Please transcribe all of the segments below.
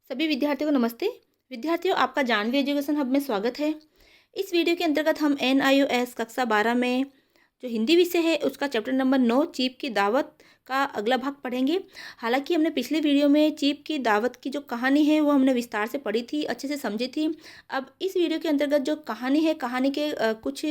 सभी विद्यार्थियों को नमस्ते। विद्यार्थियों, आपका जानवी एजुकेशन हब में स्वागत है। इस वीडियो के अंतर्गत हम NIOS कक्षा 12 में जो हिंदी विषय है उसका चैप्टर नंबर 9 चीप की दावत का अगला भाग पढ़ेंगे। हालांकि हमने पिछले वीडियो में चीप की दावत की जो कहानी है वो हमने विस्तार से पढ़ी थी, अच्छे से समझी थी। अब इस वीडियो के अंतर्गत जो कहानी है, कहानी के कुछ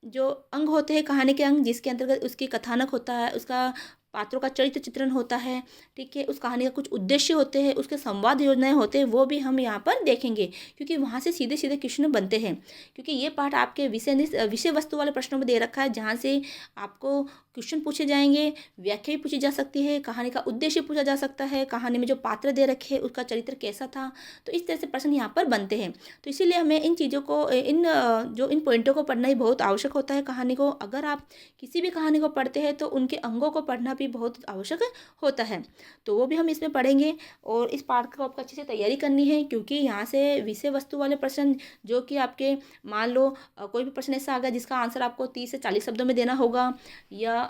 जो अंग होते हैं, कहानी के अंग जिसके अंतर्गत उसकी कथानक होता है, उसका पात्रों का चरित्र चित्रण होता है, ठीक है, उस कहानी का कुछ उद्देश्य होते हैं, उसके संवाद योजनाएं होते हैं, वो भी हम यहाँ पर देखेंगे क्योंकि वहाँ से सीधे सीधे क्वेश्चन बनते हैं। क्योंकि ये पाठ आपके विषय वस्तु वाले प्रश्नों में दे रखा है, जहाँ से आपको क्वेश्चन पूछे जाएंगे, व्याख्या भी पूछी जा सकती है, कहानी का उद्देश्य पूछा जा सकता है, कहानी में जो पात्र दे रखे हैं उसका चरित्र कैसा था। तो इस तरह से प्रश्न यहाँ पर बनते हैं। तो इसीलिए हमें इन चीज़ों को इन पॉइंटों को पढ़ना ही बहुत आवश्यक होता है। कहानी को अगर आप किसी भी कहानी को पढ़ते हैं तो उनके अंगों को पढ़ना भी बहुत आवश्यक होता है। तो वो भी हम इसमें पढ़ेंगे और इस पाठ को आपको अच्छे से तैयारी करनी है क्योंकि यहाँ से विषय वस्तु वाले प्रश्न जो कि आपके मान लो कोई भी प्रश्न ऐसा आ गया जिसका आंसर आपको 30 से 40 शब्दों में देना होगा, या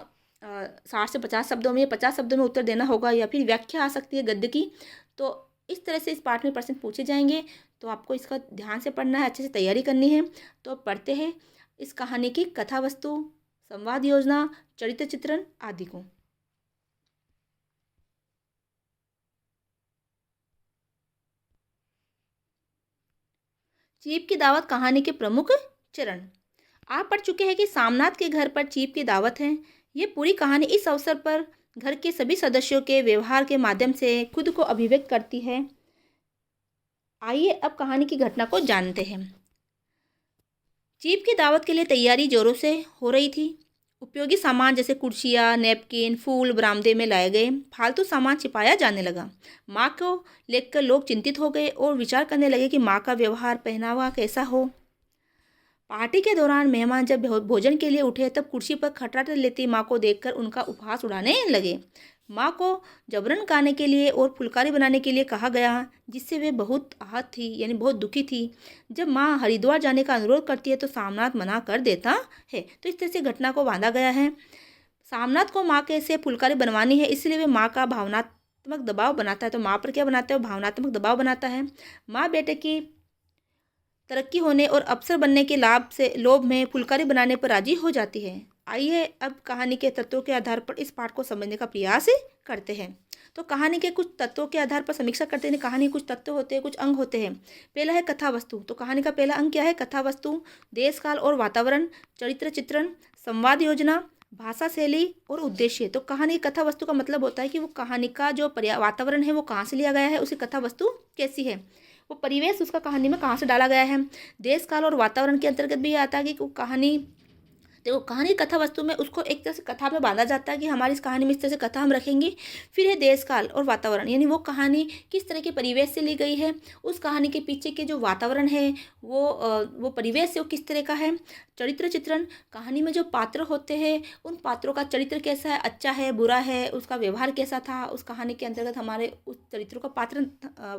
60 से 50 शब्दों में, 50 शब्दों में उत्तर देना होगा, या फिर व्याख्या आ सकती है गद्य की। तो इस तरह से इस पाठ में प्रश्न पूछे जाएंगे, तो आपको इसका ध्यान से पढ़ना है, अच्छे से तैयारी करनी है। तो पढ़ते हैं इस कहानी की कथा वस्तु, संवाद योजना, चरित्र चित्रण आदि को। चीप की दावत कहानी के प्रमुख चरण। आप पढ़ चुके हैं कि सामनाथ के घर पर चीप की दावत है। ये पूरी कहानी इस अवसर पर घर के सभी सदस्यों के व्यवहार के माध्यम से खुद को अभिव्यक्त करती है। आइए अब कहानी की घटना को जानते हैं। चीप की दावत के लिए तैयारी जोरों से हो रही थी। उपयोगी सामान जैसे कुर्सियाँ, नैपकिन, फूल बरामदे में लाए गए। फालतू सामान छिपाया जाने लगा। माँ को लेकर लोग चिंतित हो गए और विचार करने लगे कि माँ का व्यवहार, पहनावा कैसा हो। पार्टी के दौरान मेहमान जब भोजन के लिए उठे तब कुर्सी पर खटखटा लेती माँ को देखकर उनका उपहास उड़ाने लगे। माँ को जबरन गाने के लिए और फुलकारी बनाने के लिए कहा गया, जिससे वे बहुत आहत थी, यानी बहुत दुखी थी। जब माँ हरिद्वार जाने का अनुरोध करती है तो सामनाथ मना कर देता है। तो इस तरह से घटना को बांधा गया है। सामनाथ को माँ के से फुलकारी बनवानी है, इसलिए वे माँ का भावनात्मक दबाव बनाता है। तो माँ पर क्या बनाता है? वो भावनात्मक दबाव बनाता है। माँ बेटे की तरक्की होने और अफसर बनने के लोभ में फुलकारी बनाने पर राजी हो जाती है। आइए अब कहानी के तत्वों के आधार पर इस पाठ को समझने का प्रयास करते हैं। तो कहानी के कुछ तत्वों के आधार पर समीक्षा करते हैं। कहानी कुछ तत्व होते हैं, कुछ अंग होते हैं। पहला है कथा वस्तु। तो कहानी का पहला अंग क्या है? कथा वस्तु। देश काल और वातावरण, चरित्र चित्रण, संवाद योजना, भाषा शैली और उद्देश्य। तो कहानी कथा वस्तु का मतलब होता है कि वो कहानी का जो वातावरण है वो कहाँ से लिया गया है, उसकी कथा वस्तु कैसी है, वो परिवेश उसका कहानी में कहाँ से डाला गया है। देश काल और वातावरण के अंतर्गत भी ये आता है कि वो कहानी, देखो कहानी कथा वस्तु में उसको एक तरह से कथा में बांधा जाता है कि हमारी इस कहानी में इस तरह से कथा हम रखेंगे। फिर है देश काल और वातावरण, यानी वो कहानी किस तरह के परिवेश से ली गई है, उस कहानी के पीछे के जो वातावरण है वो परिवेश से वो किस तरह का है। चरित्र चित्रण, कहानी में जो पात्र होते हैं उन पात्रों का चरित्र कैसा है, अच्छा है, बुरा है, उसका व्यवहार कैसा था। उस कहानी के अंतर्गत हमारे उस चरित्रों का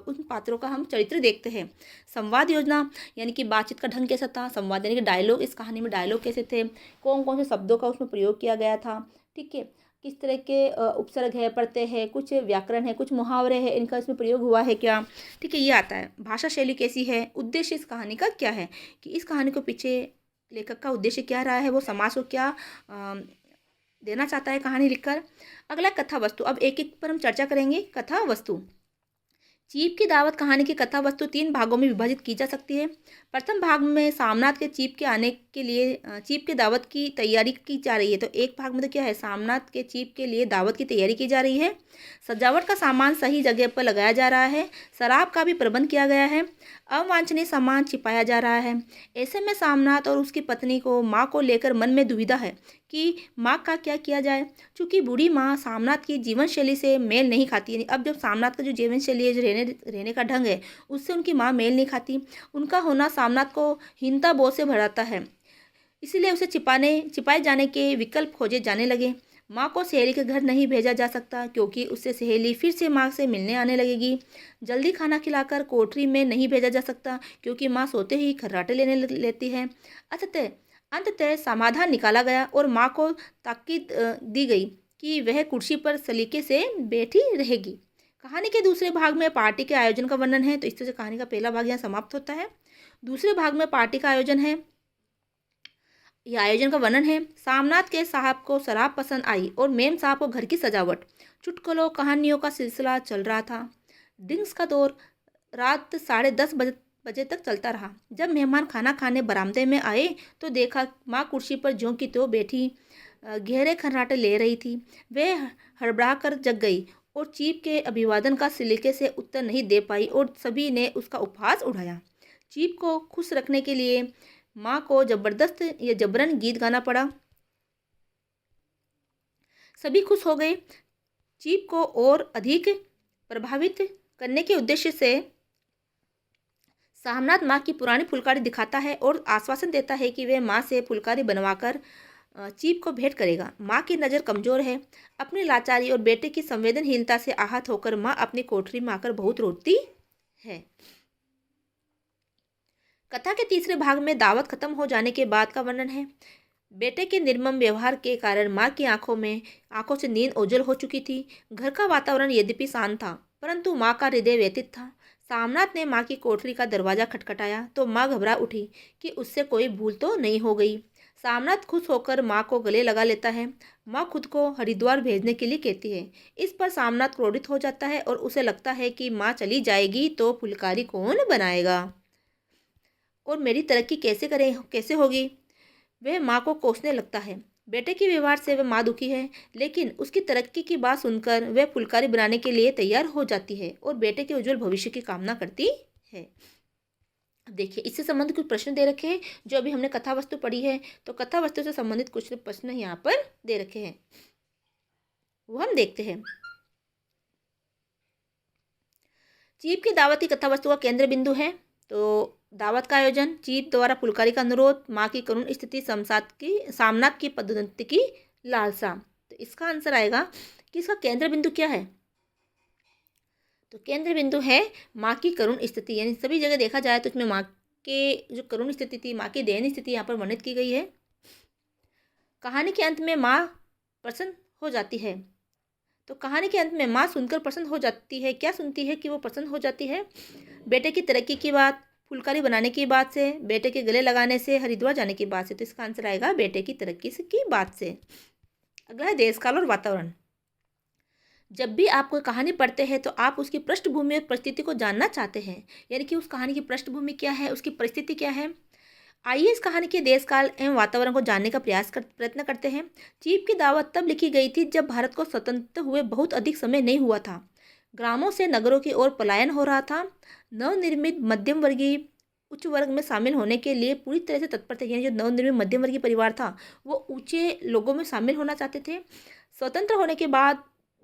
उन पात्रों का हम चरित्र देखते हैं। संवाद योजना, यानी कि बातचीत का ढंग कैसा था। संवाद यानी कि डायलॉग, इस कहानी में डायलॉग कैसे थे, कौन कौन से शब्दों का उसमें प्रयोग किया गया था, ठीक है, किस तरह के उपसर्ग है, प्रत्यय है, कुछ व्याकरण है, कुछ मुहावरे हैं, इनका इसमें प्रयोग हुआ है क्या, ठीक है, ये आता है। भाषा शैली कैसी है, उद्देश्य इस कहानी का क्या है, कि इस कहानी को पीछे लेखक का उद्देश्य क्या रहा है, वो समाज को क्या देना चाहता है कहानी लिखकर। अगला कथा वस्तु। अब एक एक पर हम चर्चा करेंगे। कथा वस्तु। चीप की दावत कहानी की कथा वस्तु 3 भागों में विभाजित की जा सकती है। प्रथम भाग में सामनाथ के चीप के आने के लिए चीप की दावत की तैयारी की जा रही है। तो एक भाग में तो क्या है, सामनाथ के चीप के लिए दावत की तैयारी की जा रही है। सजावट का सामान सही जगह पर लगाया जा रहा है। शराब का भी प्रबंध किया गया है। अवांछनीय सामान छिपाया जा रहा है। ऐसे में सामनाथ और उसकी पत्नी को माँ को लेकर मन में दुविधा है कि माँ का क्या किया जाए। चूँकि बूढ़ी माँ सामनाथ की जीवन शैली से मेल नहीं खाती, यानी अब जब सामनाथ का जो जीवन शैली है, जो रहने का ढंग है, उससे उनकी माँ मेल नहीं खाती। उनका होना सामनाथ को हीनता बोध से भराता है, इसीलिए उसे छिपाए जाने के विकल्प खोजे जाने लगे। माँ को सहेली के घर नहीं भेजा जा सकता क्योंकि उससे सहेली फिर से माँ से मिलने आने लगेगी। जल्दी खाना खिलाकर कोठरी में नहीं भेजा जा सकता क्योंकि माँ सोते ही खर्राटे लेती है। अंततः समाधान निकाला गया और माँ को ताकीद दी गई कि वह कुर्सी पर सलीके से बैठी रहेगी। कहानी के दूसरे भाग में पार्टी के आयोजन का वर्णन है। तो इस तरह से कहानी का पहला भाग यहाँ समाप्त होता है। दूसरे भाग में पार्टी का आयोजन है, यह आयोजन का वर्णन है। सामनाथ के साहब को शराब पसंद आई और मेम साहब को घर की सजावट। चुटकुलों कहानियों का सिलसिला चल रहा था। ड्रिंक्स का दौर रात 10:30 बजे तक चलता रहा। जब मेहमान खाना खाने बरामदे में आए तो देखा माँ कुर्सी पर ज्यों की त्यों बैठी गहरे खर्राटे ले रही थी। वे हड़बड़ा कर जग गई और चीफ के अभिवादन का सलीके से उत्तर नहीं दे पाई और सभी ने उसका उपहास उड़ाया। चीफ को खुश रखने के लिए माँ को जबरदस्त या जबरन गीत गाना पड़ा। सभी खुश हो गए। चीफ को और अधिक प्रभावित करने के उद्देश्य से सामनाथ माँ की पुरानी फुलकारी दिखाता है और आश्वासन देता है कि वह माँ से फुलकारी बनवाकर चीफ को भेंट करेगा। माँ की नज़र कमज़ोर है। अपनी लाचारी और बेटे की संवेदनहीनता से आहत होकर माँ अपनी कोठरी में आकर बहुत रोती है। कथा के तीसरे भाग में दावत खत्म हो जाने के बाद का वर्णन है। बेटे के निर्मम व्यवहार के कारण माँ की आंखों से नींद ओझल हो चुकी थी। घर का वातावरण यद्यपि शांत था, परंतु माँ का हृदय व्यथित था। सामनाथ ने माँ की कोठरी का दरवाजा खटखटाया तो माँ घबरा उठी कि उससे कोई भूल तो नहीं हो गई। सामनाथ खुश होकर माँ को गले लगा लेता है। माँ खुद को हरिद्वार भेजने के लिए कहती है। इस पर सामनाथ क्रोधित हो जाता है और उसे लगता है कि माँ चली जाएगी तो फुलकारी कौन बनाएगा और मेरी तरक्की कैसे होगी। वह माँ को कोसने लगता है। बेटे के व्यवहार से वह माँ दुखी है, लेकिन उसकी तरक्की की बात सुनकर वह फुलकारी बनाने के लिए तैयार हो जाती है और बेटे के उज्जवल भविष्य की कामना करती है। अब देखिए, इससे संबंधित कुछ प्रश्न दे रखे हैं। जो अभी हमने कथा वस्तु पढ़ी है, तो कथा वस्तु से संबंधित कुछ प्रश्न यहाँ पर दे रखे हैं, वो हम देखते हैं। चीफ की दावत की कथा वस्तु का केंद्र बिंदु है। तो दावत का आयोजन, चीफ द्वारा फुलकारी का अनुरोध, माँ की करुण स्थिति, सामनाथ की पदोन्नति की लालसा। तो इसका आंसर आएगा कि इसका केंद्र बिंदु क्या है। तो केंद्र बिंदु है माँ की करुण स्थिति। यानी सभी जगह देखा जाए तो इसमें माँ के जो करुण स्थिति थी, माँ की दयनीय स्थिति यहाँ पर वर्णित की गई है। कहानी के अंत में माँ प्रसन्न हो जाती है। तो कहानी के अंत में माँ सुनकर प्रसन्न हो जाती है। क्या सुनती है कि वो प्रसन्न हो जाती है? बेटे की तरक्की की बात, फुलकारी बनाने की बात से, बेटे के गले लगाने से, हरिद्वार जाने की बात से। तो इसका आंसर आएगा बेटे की तरक्की से की बात से। अगला है देश काल और वातावरण। जब भी आप कोई कहानी पढ़ते हैं तो आप उसकी पृष्ठभूमि और परिस्थिति को जानना चाहते हैं, यानी कि उस कहानी की पृष्ठभूमि क्या है, उसकी परिस्थिति क्या है। आइए इस कहानी के देश काल एवं वातावरण को जानने का प्रयत्न करते हैं। चीफ की दावत तब लिखी गई थी जब भारत को स्वतंत्र हुए बहुत अधिक समय नहीं हुआ था। ग्रामों से नगरों की ओर पलायन हो रहा था। नवनिर्मित मध्यम वर्गीय उच्च वर्ग में शामिल होने के लिए पूरी तरह से तत्पर थे। यानी जो नवनिर्मित मध्यम वर्गीय परिवार था वो ऊंचे लोगों में शामिल होना चाहते थे। स्वतंत्र होने के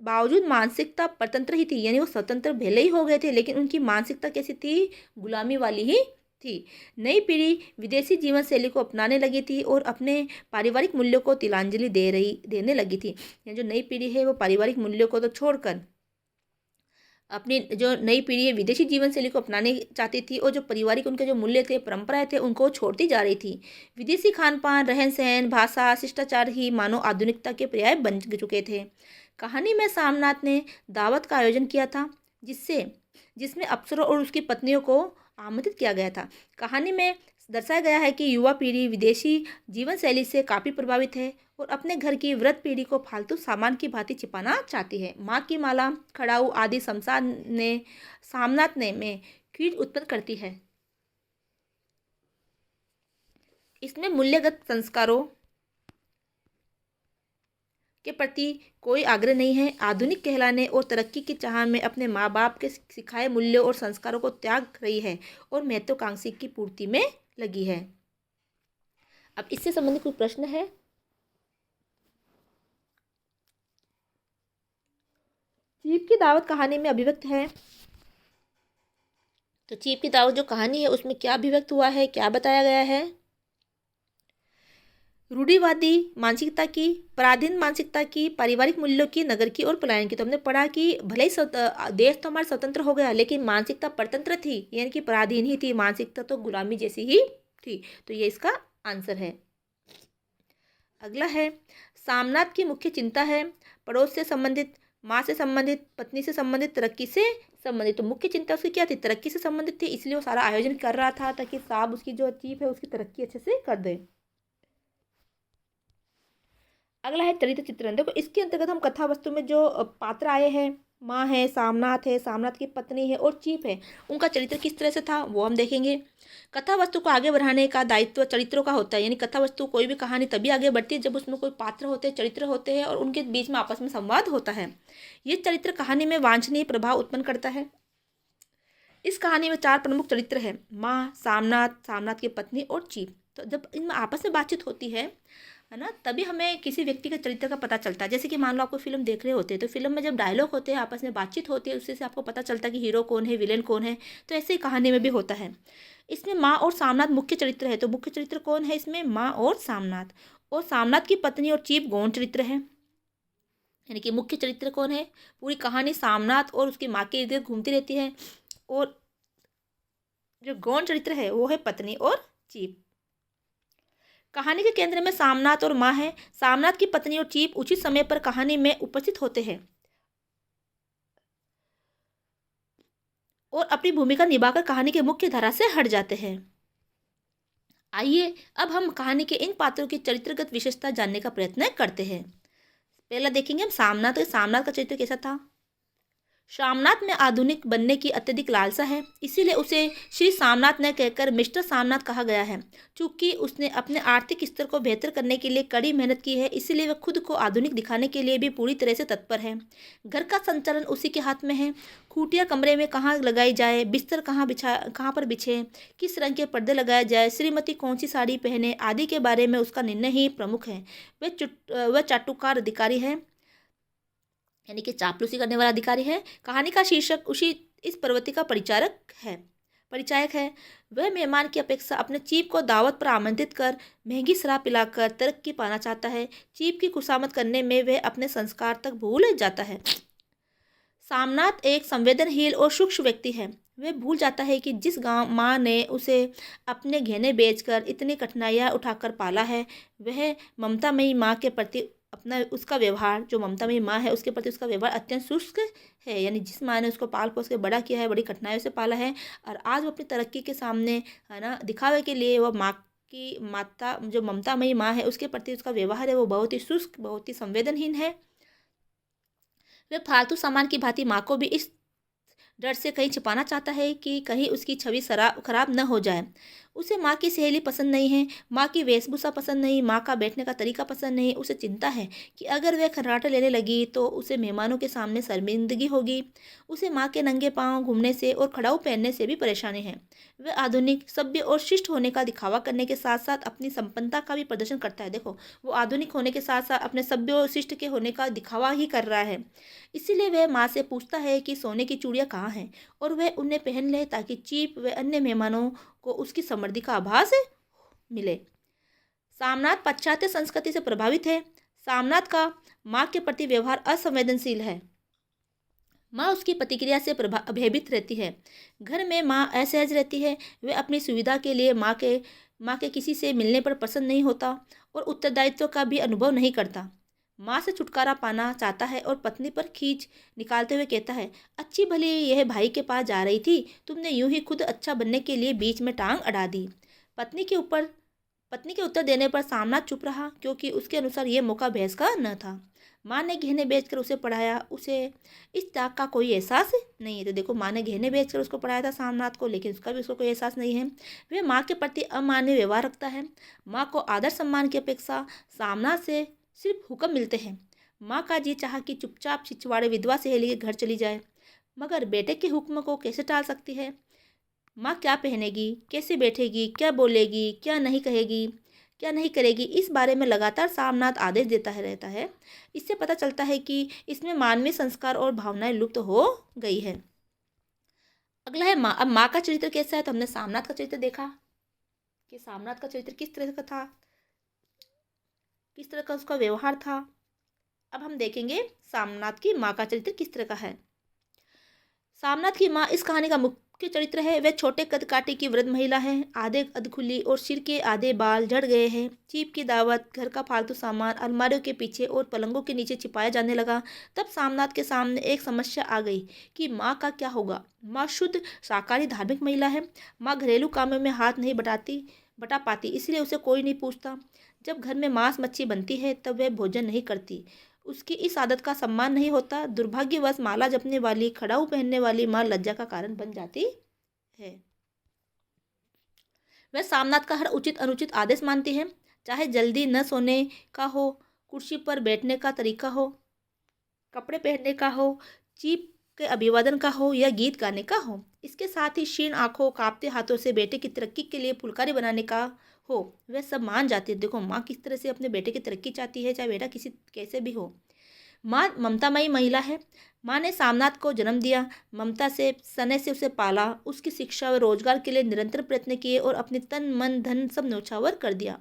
बावजूद मानसिकता परतंत्र ही थी। यानी वो स्वतंत्र भले ही हो गए थे, लेकिन उनकी मानसिकता कैसी थी? गुलामी वाली ही थी। नई पीढ़ी विदेशी जीवन शैली को अपनाने लगी थी और अपने पारिवारिक मूल्यों को तिलांजलि देने लगी थी। यानी जो नई पीढ़ी है वो पारिवारिक मूल्यों को तो छोड़कर अपनी जो नई पीढ़ी है विदेशी जीवन शैली को अपनाने चाहती थी और जो पारिवारिक उनके जो मूल्य थे, परंपराएं थे, उनको छोड़ती जा रही थी। विदेशी खान पान, रहन सहन, भाषा, शिष्टाचार ही मानव आधुनिकता के पर्याय बन चुके थे। कहानी में सामनाथ ने दावत का आयोजन किया था जिसमें अफसरों और उसकी पत्नियों को आमंत्रित किया गया था। कहानी में दर्शाया गया है कि युवा पीढ़ी विदेशी जीवन शैली से काफ़ी प्रभावित है और अपने घर की वृद्ध पीढ़ी को फालतू सामान की भांति छिपाना चाहती है। माँ की माला, खड़ाऊ आदि सामनाथ में कीट उत्पन्न करती है। इसमें मूल्यगत संस्कारों के प्रति कोई आग्रह नहीं है। आधुनिक कहलाने और तरक्की की चाह में अपने माँ बाप के सिखाए मूल्यों और संस्कारों को त्याग रही है और महत्वाकांक्षी की पूर्ति में लगी है। अब इससे संबंधित कोई प्रश्न है? चीफ की दावत कहानी में अभिव्यक्त है। तो चीफ की दावत जो कहानी है उसमें क्या अभिव्यक्त हुआ है, क्या बताया गया है? रूढ़िवादी मानसिकता की, पराधीन मानसिकता की, पारिवारिक मूल्यों की, नगर की और पलायन की। तो हमने पढ़ा कि भले ही देश तो हमारा स्वतंत्र हो गया, लेकिन मानसिकता परतंत्र थी, यानी कि पराधीन ही थी। मानसिकता तो गुलामी जैसी ही थी। तो ये इसका आंसर है। अगला है सामनाथ की मुख्य चिंता है। पड़ोस से संबंधित माँ से संबंधित, पत्नी से संबंधित, तरक्की से संबंधित। तो मुख्य चिंता उसकी क्या थी? तरक्की से संबंधित थी, इसलिए वो सारा आयोजन कर रहा था ताकि साहब उसकी जो चीफ है उसकी तरक्की अच्छे से कर दे। अगला है चरित्र चित्रण। देखो इसके अंतर्गत हम कथा वस्तु में जो पात्र आए हैं, माँ है, सामनाथ की पत्नी है और चीफ है, उनका चरित्र किस तरह से था वो हम देखेंगे। कथा वस्तु को आगे बढ़ाने का दायित्व चरित्रों का होता है, यानी कथा वस्तु कोई भी कहानी तभी आगे बढ़ती है जब उसमें कोई पात्र होते हैं, चरित्र होते हैं और उनके बीच में आपस में संवाद होता है। ये चरित्र कहानी में वांछनीय प्रभाव उत्पन्न करता है। इस कहानी में 4 प्रमुख चरित्र हैं, माँ, सामनाथ की पत्नी और चीफ। तो जब इनमें आपस में बातचीत होती है ना, तभी हमें किसी व्यक्ति के चरित्र का पता चलता है। जैसे कि मान लो आपको फिल्म देख रहे होते हैं, तो फिल्म में जब डायलॉग होते हैं, आपस में बातचीत होती है, उससे से आपको पता चलता है कि हीरो कौन है, विलेन कौन है। तो ऐसे ही कहानी में भी होता है। इसमें माँ और सामनाथ मुख्य चरित्र है। तो मुख्य चरित्र कौन है इसमें? माँ और सामनाथ की पत्नी और चीफ गौण चरित्र है। यानी कि मुख्य चरित्र कौन है? पूरी कहानी सामनाथ और उसकी माँ के इर्द गिर्द घूमती रहती है, और जो गौण चरित्र है वो है पत्नी और चीफ। कहानी के केंद्र में सामनाथ और माँ है। सामनाथ की पत्नी और चीफ उचित समय पर कहानी में उपस्थित होते हैं और अपनी भूमिका निभाकर कहानी के मुख्य धारा से हट जाते हैं। आइए अब हम कहानी के इन पात्रों की चरित्रगत विशेषता जानने का प्रयत्न करते हैं। पहला देखेंगे हम सामनाथ। तो सामनाथ का चरित्र कैसा था? सामनाथ में आधुनिक बनने की अत्यधिक लालसा है, इसीलिए उसे श्री सामनाथ ने कहकर मिस्टर सामनाथ कहा गया है। चूंकि उसने अपने आर्थिक स्तर को बेहतर करने के लिए कड़ी मेहनत की है, इसीलिए वह खुद को आधुनिक दिखाने के लिए भी पूरी तरह से तत्पर है। घर का संचालन उसी के हाथ में है। खूटियाँ कमरे में कहाँ लगाई जाए, बिस्तर कहाँ पर बिछे, किस रंग के पर्दे लगाए जाए, श्रीमती कौन सी साड़ी पहने आदि के बारे में उसका निर्णय ही प्रमुख है। वह चाटुकार अधिकारी है, यानी कि चापलूसी करने वाला अधिकारी है। कहानी का शीर्षक उसी इस प्रवृत्ति का परिचायक है। वह मेहमान की अपेक्षा अपने चीफ को दावत पर आमंत्रित कर महंगी शराब पिलाकर तरक्की पाना चाहता है। चीफ की खुशामद करने में वह अपने संस्कार तक भूल जाता है। सामनाथ एक संवेदनशील और सूक्ष्म व्यक्ति है। वह भूल जाता है कि जिस गांव माँ ने उसे अपने गहने बेचकर इतनी कठिनाइयाँ उठाकर पाला है, वह ममतामयी माँ के प्रति उसका व्यवहार, जो ममतामयी माँ है उसके प्रति उसका व्यवहार अत्यंत शुष्क है। यानी जिस माँ ने उसको पाल पोस के बड़ा किया है, बड़ी कठिनाइयों से पाला है, और आज वो अपनी तरक्की के सामने है ना, दिखावे के लिए वह माता जो ममतामयी माँ है उसके प्रति उसका व्यवहार है वो बहुत ही शुष्क, बहुत ही संवेदनहीन है। वह फालतू सामान की भांति माँ को भी इस डर से कहीं छिपाना चाहता है कि कहीं उसकी छवि खराब न हो जाए। उसे माँ की सहेली पसंद नहीं है, माँ की वेशभूषा पसंद नहीं, माँ का बैठने का तरीका पसंद नहीं। उसे चिंता है कि अगर वह खर्राटे लेने लगी तो उसे मेहमानों के सामने शर्मिंदगी होगी। उसे माँ के नंगे पाँव घूमने से और खड़ाऊ पहनने से भी परेशानी है। वह आधुनिक, सभ्य और शिष्ट होने का दिखावा करने के साथ साथ अपनी संपन्नता का भी प्रदर्शन करता है। देखो, वो आधुनिक होने के साथ साथ अपने सभ्य और शिष्ट के होने का दिखावा ही कर रहा है। इसीलिए वह माँ से पूछता है कि सोने की चूड़ियाँ कहाँ हैं, और वह उन्हें पहन ले ताकि चीफ व अन्य मेहमानों को उसकी समृद्धि का आभास मिले। सामनाथ पाश्चात्य संस्कृति से प्रभावित है। सामनाथ का माँ के प्रति व्यवहार असंवेदनशील है। माँ उसकी प्रतिक्रिया से भयभीत रहती है। घर में माँ असहज रहती है। वह अपनी सुविधा के लिए माँ के किसी से मिलने पर पसंद नहीं होता और उत्तरदायित्व का भी अनुभव नहीं करता। माँ से छुटकारा पाना चाहता है और पत्नी पर खींच निकालते हुए कहता है, अच्छी भली यह भाई के पास जा रही थी, तुमने यूं ही खुद अच्छा बनने के लिए बीच में टांग अड़ा दी। पत्नी के उत्तर देने पर सामनाथ चुप रहा, क्योंकि उसके अनुसार यह मौका बहस का न था। माँ ने गहने बेचकर उसे पढ़ाया, उसे इस त्याग का कोई एहसास नहीं है। तो देखो, माँ ने गहने बेचकर उसको पढ़ाया था सामनाथ को, लेकिन उसका भी उसको कोई एहसास नहीं है। वह माँ के प्रति अमानवीय व्यवहार रखता है। माँ को आदर सम्मान की अपेक्षा सामनाथ से सिर्फ हुक्म मिलते हैं। माँ का जी चाहा कि चुपचाप छिछवाड़े विधवा सहेली के घर चली जाए, मगर बेटे के हुक्म को कैसे टाल सकती है। माँ क्या पहनेगी, कैसे बैठेगी, क्या बोलेगी, क्या नहीं कहेगी, क्या नहीं करेगी, इस बारे में लगातार सामनाथ आदेश देता रहता है। इससे पता चलता है कि इसमें मानवीय संस्कार और भावनाएं लुप्त हो गई है। अगला है माँ। अब माँ का चरित्र कैसा है? तो हमने सामनाथ का चरित्र देखा कि सामनाथ का चरित्र किस तरह का था, किस तरह का उसका व्यवहार था। अब हम देखेंगे सामनाथ की माँ का चरित्र किस तरह का है। सामनाथ की माँ इस कहानी का मुख्य मुख्य चरित्र है वह छोटे कद काठी की वृद्ध महिला है, आधे अधखुली और सिर के आधे बाल झड़ गए हैं। चीप की दावत, घर का फालतू सामान अलमारियों के पीछे और पलंगों के नीचे छिपाया जाने लगा। तब सामनाथ के सामने एक समस्या आ गई कि माँ का क्या होगा। माँ शुद्ध शाकाहारी धार्मिक महिला है। माँ घरेलू कामों में हाथ नहीं बटा पाती, इसलिए उसे कोई नहीं पूछता। जब घर में मांस मच्छी बनती है तब वह भोजन नहीं करती। उसकी इस आदत का सम्मान नहीं होता। दुर्भाग्यवश माला जपने वाली, खड़ाऊ पहनने वाली माँ लज्जा का कारण बन जाती है। वह सामनाथ का हर उचित अनुचित आदेश मानती है, चाहे जल्दी न सोने का हो, कुर्सी पर बैठने का तरीका हो, कपड़े पहनने का हो, चीप के अभिवादन का हो या गीत गाने का हो। इसके साथ ही क्षीण आंखों, कांपते हाथों से बेटे की तरक्की के लिए फुलकारी बनाने का हो, वह सब मान जाती है। देखो माँ किस तरह से अपने बेटे की तरक्की चाहती है, चाहे बेटा किसी कैसे भी हो। माँ ममतामयी महिला है। माँ ने सामनाथ को जन्म दिया, ममता से स्नेह से उसे पाला, उसकी शिक्षा व रोजगार के लिए निरंतर प्रयत्न किए और अपने तन मन धन सब न्यौछावर कर दिया।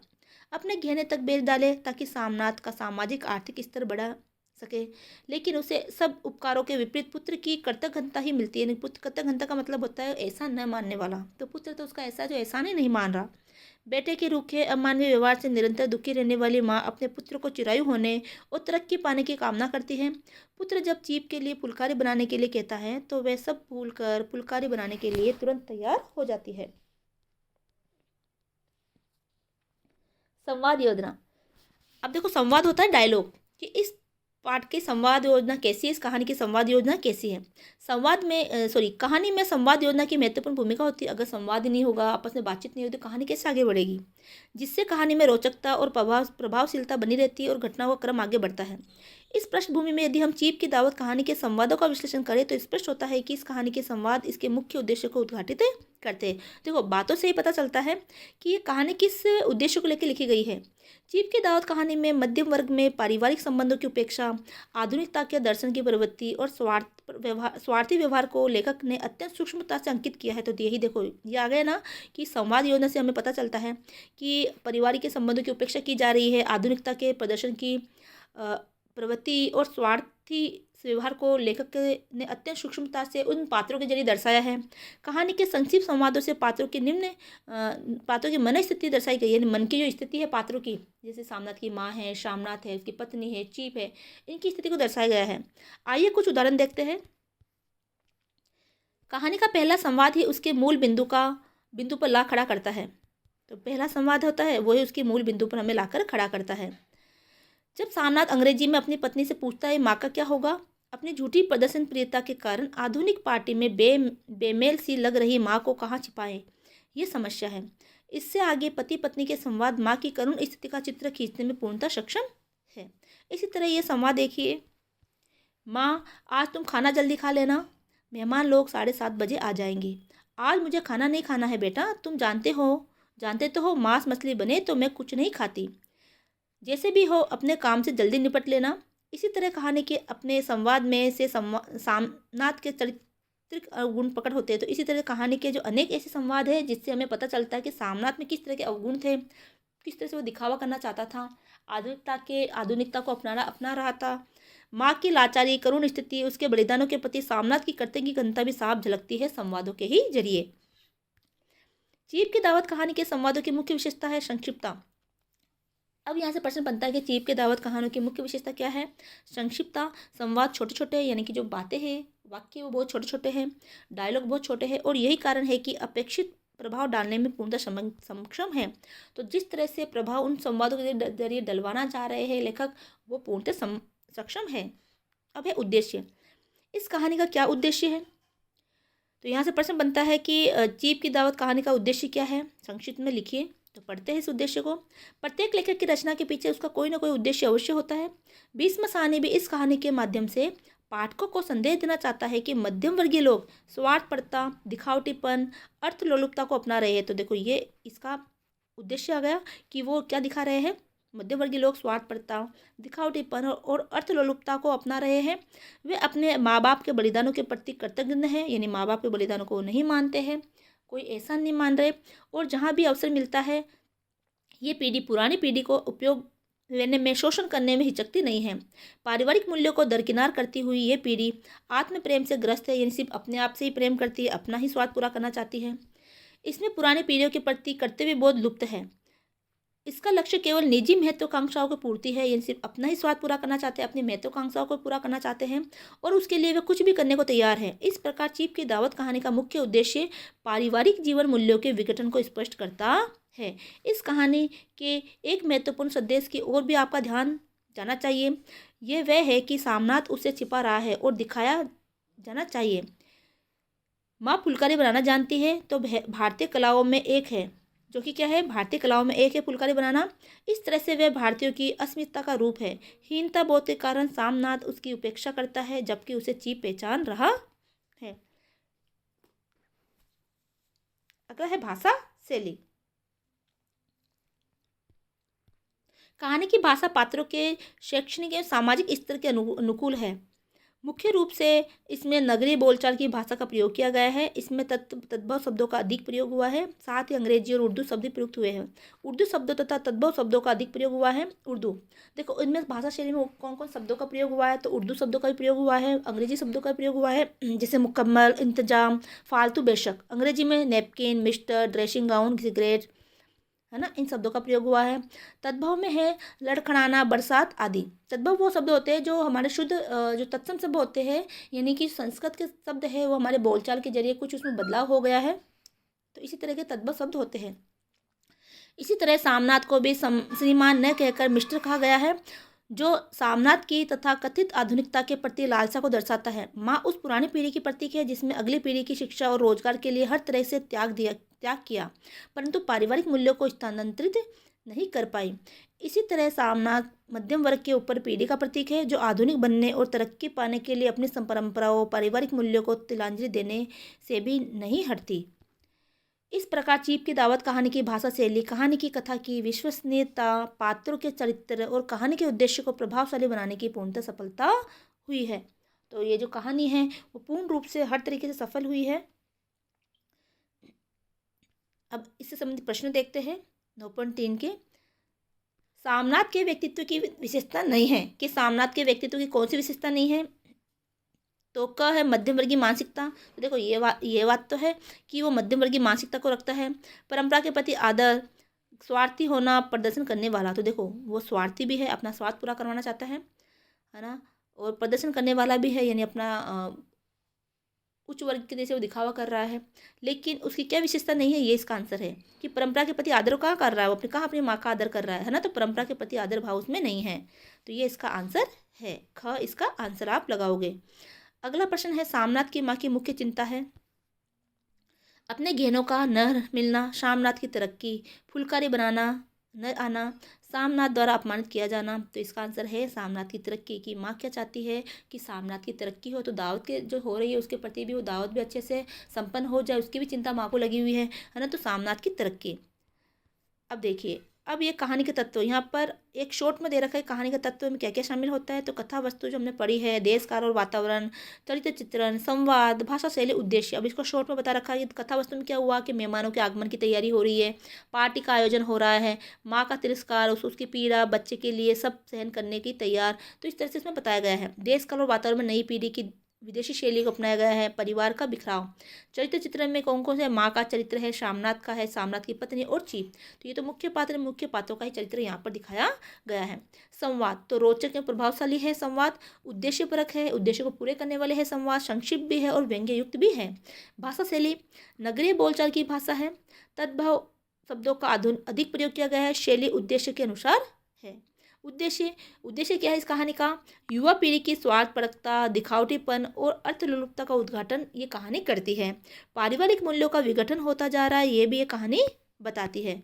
अपने गहने तक बेच डाले ताकि सामनाथ का सामाजिक आर्थिक स्तर बढ़ा सके। लेकिन उसे सब उपकारों के विपरीत पुत्र की कृतघ्नता ही मिलती है। पुत्र कृतघ्नता का मतलब होता है एहसान न मानने वाला। तो पुत्र तो उसका ऐसा जो एहसान ही नहीं मान रहा। बेटे के रूखे अमानवीय व्यवहार से निरंतर दुखी रहने वाली माँ अपने पुत्र को चिरायु होने और तरक्की पाने की कामना करती है। पुत्र जब चीप के लिए फुलकारी बनाने के लिए कहता है तो वह सब भूल कर फुलकारी बनाने के लिए तुरंत तैयार हो जाती है। संवाद योजना। अब देखो संवाद होता है डायलॉग, कि इस पाठ की संवाद योजना कैसी है, इस कहानी की संवाद योजना कैसी है। कहानी में संवाद योजना की महत्वपूर्ण भूमिका होती है। अगर संवाद ही नहीं होगा, आपस में बातचीत नहीं होगी तो कहानी कैसे आगे बढ़ेगी, जिससे कहानी में रोचकता और प्रभावशीलता बनी रहती है और घटनाओं का क्रम आगे बढ़ता है। इस पृष्ठभूमि में यदि हम चीप की दावत कहानी के संवादों का विश्लेषण करें तो स्पष्ट होता है कि इस कहानी के संवाद इसके मुख्य उद्देश्य को उद्घाटित करते हैं। देखो बातों से ही पता चलता है कि ये कहानी किस उद्देश्य को लेकर लिखी गई है। चीप की दावत कहानी में मध्यम वर्ग में पारिवारिक संबंधों की उपेक्षा, आधुनिकता के दर्शन की प्रवृत्ति और स्वार्थी व्यवहार को लेखक ने अत्यंत सूक्ष्मता से अंकित किया है। तो यही देखो ये आ गया ना कि संवाद योजना से हमें पता चलता है कि पारिवारिक के संबंधों की उपेक्षा की जा रही है, आधुनिकता के प्रदर्शन की प्रवृत्ति और स्वार्थी व्यवहार को लेखक ने अत्यंत सूक्ष्मता से उन पात्रों के जरिए दर्शाया है। कहानी के संक्षिप्त संवादों से पात्रों की मन स्थिति दर्शाई गई है। मन की जो स्थिति है पात्रों की, जैसे सामनाथ की माँ है, शामनाथ है, उसकी पत्नी है, चीप है, इनकी स्थिति को दर्शाया गया है। आइए कुछ उदाहरण देखते हैं। कहानी का पहला संवाद ही उसके मूल बिंदु पर ला खड़ा करता है। तो पहला संवाद होता है वही उसकी मूल बिंदु पर हमें लाकर खड़ा करता है। जब सामनाथ अंग्रेजी में अपनी पत्नी से पूछता है माँ का क्या होगा, अपनी झूठी प्रदर्शन प्रियता के कारण आधुनिक पार्टी में बेमेल सी लग रही माँ को कहाँ छिपाए, ये समस्या है। इससे आगे पति पत्नी के संवाद माँ की करुण स्थिति का चित्र खींचने में पूर्णतः सक्षम है। इसी तरह ये संवाद देखिए। माँ आज तुम खाना जल्दी खा लेना, मेहमान लोग 7:30 बजे आ जाएंगे। आज मुझे खाना नहीं खाना है बेटा, तुम जानते तो हो मांस मछली बने तो मैं कुछ नहीं खाती। जैसे भी हो अपने काम से जल्दी निपट लेना। इसी तरह कहानी के अपने संवाद में से सामनाथ के चारित्रिक अवगुण प्रकट होते हैं। तो इसी तरह कहानी के जो अनेक ऐसे संवाद हैं जिससे हमें पता चलता है कि सामनाथ में किस तरह के अवगुण थे, किस तरह से वो दिखावा करना चाहता था, आधुनिकता को अपना रहा था। माँ की लाचारी, करुण स्थिति, उसके बलिदानों के प्रति सामनाथ की कर्तव्य की घनता भी साफ झलकती है संवादों के ही जरिए। चीप की दावत कहानी के संवादों की मुख्य विशेषता है संक्षिप्तता। अब यहाँ से प्रश्न बनता है कि चीप के दावत कहानियों की मुख्य विशेषता क्या है। संक्षिप्तता, संवाद छोटे छोटे यानी कि जो बातें हैं, वाक्य वो बहुत छोटे छोटे हैं, डायलॉग बहुत छोटे हैं और यही कारण है कि अपेक्षित प्रभाव डालने में पूर्णतः सक्षम है। तो जिस तरह से प्रभाव उन संवादों के जरिए डलवाना चाह रहे हैं लेखक, वो पूर्णतः सक्षम है। अब है उद्देश्य। इस कहानी का क्या उद्देश्य है। तो यहाँ से प्रश्न बनता है कि चीप की दावत कहानी का उद्देश्य क्या है, संक्षिप्त में लिखिए। तो पढ़ते हैं इस उद्देश्य को। प्रत्येक लेखक की रचना के पीछे उसका कोई ना कोई उद्देश्य अवश्य होता है। भीष्म साहनी भी इस कहानी के माध्यम से पाठकों को संदेश देना चाहता है कि मध्यम वर्गीय लोग स्वार्थपरता, दिखावटीपन, अर्थलोलुपता को अपना रहे हैं। तो देखो ये इसका उद्देश्य आ गया कि वो क्या दिखा रहे हैं। मध्यम वर्गीय लोग स्वार्थपरता, दिखावटीपन और अर्थलोलुपता को अपना रहे हैं। वे अपने माँ बाप के बलिदानों के प्रति कृतज्ञ हैं, यानी माँ बाप के बलिदानों को नहीं मानते हैं, कोई ऐसा नहीं मान रहे। और जहाँ भी अवसर मिलता है ये पीढ़ी पुरानी पीढ़ी को उपयोग लेने में, शोषण करने में हिचकती नहीं है। पारिवारिक मूल्यों को दरकिनार करती हुई ये पीढ़ी आत्म प्रेम से ग्रस्त है, यानी सिर्फ अपने आप से ही प्रेम करती है, अपना ही स्वार्थ पूरा करना चाहती है। इसमें पुरानी पीढ़ियों के प्रति कर्तव्य बोध लुप्त है। इसका लक्ष्य केवल निजी महत्वाकांक्षाओं की पूर्ति है, यानी सिर्फ अपना ही स्वार्थ पूरा करना चाहते हैं, अपनी महत्वाकांक्षाओं को पूरा करना चाहते हैं और उसके लिए वे कुछ भी करने को तैयार है। इस प्रकार चीप की दावत कहानी का मुख्य उद्देश्य पारिवारिक जीवन मूल्यों के विघटन को स्पष्ट करता है। इस कहानी के एक महत्वपूर्ण संदेश की ओर भी आपका ध्यान जाना चाहिए। ये वह है कि सामनाथ उसे छिपा रहा है और दिखाया जाना चाहिए। माँ फुलकारी बनाना जानती है तो भारतीय कलाओं में एक है, जो कि क्या है, भारतीय कलाओं में एक है फुलकारी बनाना। इस तरह से वह भारतीयों की अस्मिता का रूप है। हीनता बोध के कारण सामनाथ उसकी उपेक्षा करता है, जबकि उसे चीप पहचान रहा है। अगला है भाषा शैली। कहानी की भाषा पात्रों के शैक्षणिक एवं सामाजिक स्तर के अनुकूल है। मुख्य रूप से इसमें नगरीय बोलचाल की भाषा का प्रयोग किया गया है। इसमें तद्भव शब्दों का अधिक प्रयोग हुआ है, साथ ही अंग्रेजी और उर्दू शब्द भी प्रयुक्त हुए हैं। उर्दू शब्दों तथा तद्भव शब्दों का अधिक प्रयोग हुआ है। उर्दू, देखो इनमें भाषा शैली में कौन कौन शब्दों का प्रयोग हुआ है, तो उर्दू शब्दों का भी प्रयोग हुआ है, अंग्रेजी शब्दों का प्रयोग हुआ है, जैसे मुकम्मल, इंतजाम, फालतू, बेशक। अंग्रेजी में napkin, mister, dressing gown, cigarette, है ना, इन शब्दों का प्रयोग हुआ है। तद्भव में है लड़खड़ाना, बरसात आदि। तद्भव वो शब्द होते हैं जो हमारे शुद्ध जो तत्सम शब्द होते हैं, यानी कि संस्कृत के शब्द है, वो हमारे बोलचाल के जरिए कुछ उसमें बदलाव हो गया है, तो इसी तरह के तद्भव शब्द होते हैं। इसी तरह सामनाथ को भी श्रीमान न कहकर मिस्टर कहा गया है, जो सामनाथ की तथा कथित आधुनिकता के प्रति लालसा को दर्शाता है। माँ उस पुरानी पीढ़ी की प्रतीक है जिसमें अगली पीढ़ी की शिक्षा और रोजगार के लिए हर तरह से त्याग किया, परंतु पारिवारिक मूल्यों को स्थानांतरित नहीं कर पाई। इसी तरह सामनाथ मध्यम वर्ग के ऊपर पीढ़ी का प्रतीक है, जो आधुनिक बनने और तरक्की पाने के लिए अपनी परंपराओं, पारिवारिक मूल्यों को तिलांजलि देने से भी नहीं हटती। इस प्रकार चीप की दावत कहानी की भाषा शैली, कहानी की कथा की विश्वसनीयता, पात्रों के चरित्र और कहानी के उद्देश्य को प्रभावशाली बनाने की पूर्णतः सफलता हुई है। तो ये जो कहानी है वो पूर्ण रूप से हर तरीके से सफल हुई है। अब इससे संबंधित प्रश्न देखते हैं 9.3 के। सामनाथ के व्यक्तित्व की विशेषता नहीं है, कि सामनाथ के व्यक्तित्व की कौन सी विशेषता नहीं है, तो क है मध्यम वर्गीय मानसिकता। तो देखो ये बात तो है कि वो मध्यम वर्गीय मानसिकता को रखता है। परंपरा के प्रति आदर, स्वार्थी होना, प्रदर्शन करने वाला। तो देखो वो स्वार्थी भी है, अपना स्वार्थ पूरा करवाना चाहता है ना, और प्रदर्शन करने वाला भी है, यानी अपना उच्च वर्ग के जैसे वो दिखावा कर रहा है। लेकिन उसकी क्या विशेषता नहीं है, ये इसका आंसर है कि परंपरा के प्रति आदर कहाँ कर रहा है, वो अपनी माँ का आदर कर रहा है ना, तो परंपरा के प्रति आदर भाव उसमें नहीं है। तो ये इसका आंसर है, ख इसका आंसर आप लगाओगे। अगला प्रश्न है, सामनाथ की माँ की मुख्य चिंता है अपने गहनों का न मिलना, सामनाथ की तरक्की, फुलकारी बनाना न आना, सामनाथ द्वारा अपमानित किया जाना। तो इसका आंसर है सामनाथ की तरक्की। की माँ क्या चाहती है कि सामनाथ की तरक्की हो, तो दावत के जो हो रही है उसके प्रति भी वो दावत भी अच्छे से संपन्न हो जाए, उसकी भी चिंता माँ को लगी हुई है ना, तो सामनाथ की तरक्की। अब देखिए, अब ये कहानी के तत्व यहाँ पर एक शॉर्ट में दे रखा है। कहानी के तत्व में क्या क्या शामिल होता है, तो कथा वस्तु जो हमने पढ़ी है, देश काल और वातावरण, चरित्र चित्रण, संवाद, भाषा शैली, उद्देश्य। अब इसको शॉर्ट में बता रखा है। कथा वस्तु में क्या हुआ कि मेहमानों के आगमन की तैयारी हो रही है, पार्टी का आयोजन हो रहा है, माँ का तिरस्कार, उसकी पीड़ा, बच्चे के लिए सब सहन करने की तैयार। तो इस तरह से इसमें बताया गया है। देश काल और वातावरण में नई पीढ़ी की विदेशी शैली को अपनाया गया है, परिवार का बिखराव। चरित्र चित्रण में कौन कौन से, माँ का चरित्र है, सामनाथ का है, सामनाथ की पत्नी और चीप। तो ये तो मुख्य पात्रों का ही चरित्र यहाँ पर दिखाया गया है। संवाद, तो रोचक एवं प्रभावशाली है संवाद, उद्देश्यपरक है, उद्देश्य को पूरे करने वाले है संवाद, संक्षिप्त भी है और व्यंग्य युक्त भी है। भाषा शैली नगरीय बोलचाल की भाषा है, तद्भव शब्दों का अधिक प्रयोग किया गया है, शैली उद्देश्य के अनुसार है। उद्देश्य क्या है इस कहानी का, युवा पीढ़ी की स्वार्थपरकता, दिखावटीपन और अर्थलोलुपता का उद्घाटन ये कहानी करती है। पारिवारिक मूल्यों का विघटन होता जा रहा है, ये भी ये कहानी बताती है।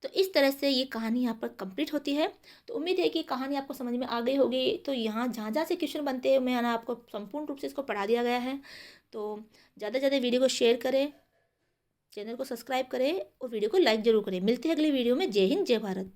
तो इस तरह से ये कहानी यहाँ पर कंप्लीट होती है। तो उम्मीद है कि कहानी आपको समझ में आ गई होगी। तो यहाँ जहाँ जहाँ से क्वेश्चन बनते हैं मैंने आपको संपूर्ण रूप से इसको पढ़ा दिया गया है। तो ज़्यादा से ज़्यादा वीडियो को शेयर करें, चैनल को सब्सक्राइब करें और वीडियो को लाइक ज़रूर करें। मिलते हैं अगली वीडियो में। जय हिंद, जय भारत।